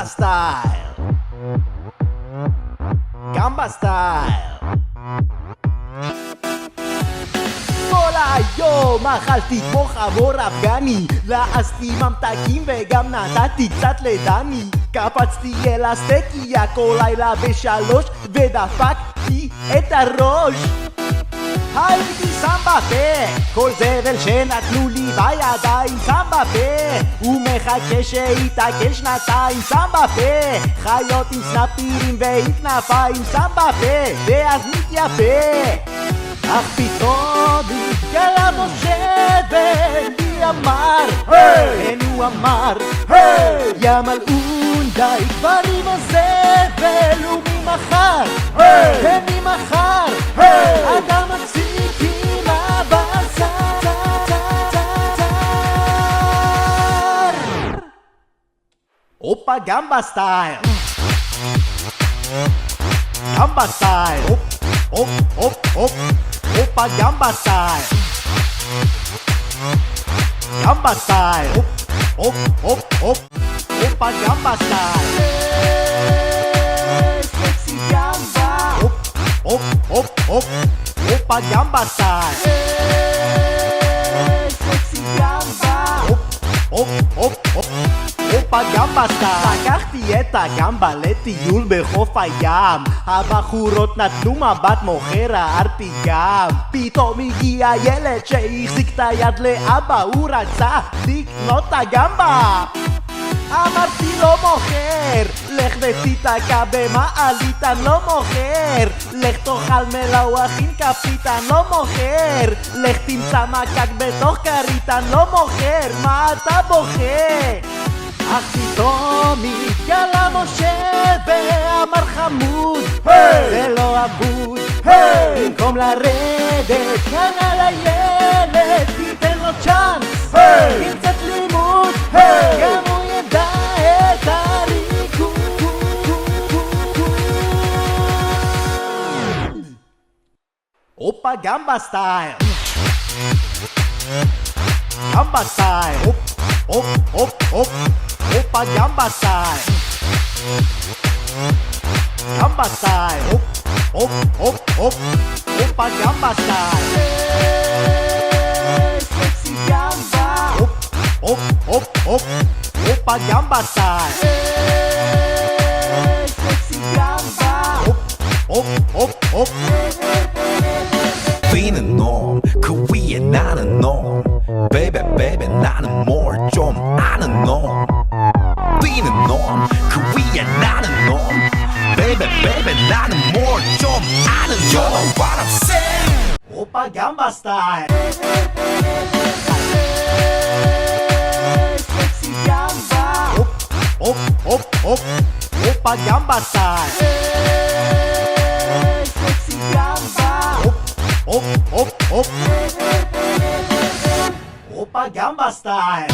גמבה סטייל, גמבה סטייל. כל היום אכלתי כמו חמור אפגני, לעסתי ממתקים וגם נתתי קצת לדני. קפצתי אל הסטקיה כל לילה ב3 ודפקתי את הראש. הייתי שם בפה כל זבל שנתנו לי בידיים, שם בפה ומחכה שיתעכל שנתיים, שם בפה חיות עם סנפירים ועם כנפיים, שם בפה ואז מתייפה. אך פתאום התגלה משה ולי אמר, כן הוא אמר, יא מלעון די כבר עם הזבל וממחר, וממחר אתה מפסיק עם הבשר. הופה גמבה סטייל, גמבה סטייל, הופ הופ הופ, הופה גמבה סטייל, גמבה סטייל, הופ הופ הופ, הופה גמבה סטייל. סקסי גמבה, הופ הופ הופ, הופה גמבה סטייל. סקסי גמבה, הופ הופ הופ, הופה גמבה סטייל. לקחתי את הגמבה לטיול בחוף הים, הבחורות נתנו מבט מוכר, הערתי גם. פתאום הגיע ילד שהחזיק את היד לאבא, הוא רצה לקנות את הגמבה. אמרתי לא מוכר, לך ותיתקע במעלית, אני לא מוכר. לך תאכל מלוח עם כפית, אני לא מוכר. לך תמצא מקק בתוך כרית, אני לא מוכר. מה אתה בוכה? אך פתאום התגלה משה ואמר חמוד, זה לא אבוד. במקום לרדת כאן על הילד, תיתן לו צ'אנס עם קצת לימוד, גם הוא ידע את הריקוד. הופה גמבה סטייל, גמבה סטייל, הופ הופ הופ, הופה גמבה סטייל, גמבה סטייל, הופ הופ הופ, הופה גמבה סטייל. סקסי גמבה, הופ הופ הופ, הופה גמבה סטייל. סקסי גמבה, הופ הופ הופ. Feeling norm, 그 위에 나는 norm. Baby baby 나는 more 좀 아는 norm. Feeling norm, 그 위에 나는 norm. Baby baby 나는 more 좀 아는 you know what I'm saying. 오빠 gamma style. Sexy gamba. Op op op. 오빠 gamma style. Sexy gamba. Op op op. 오빠 gamma style.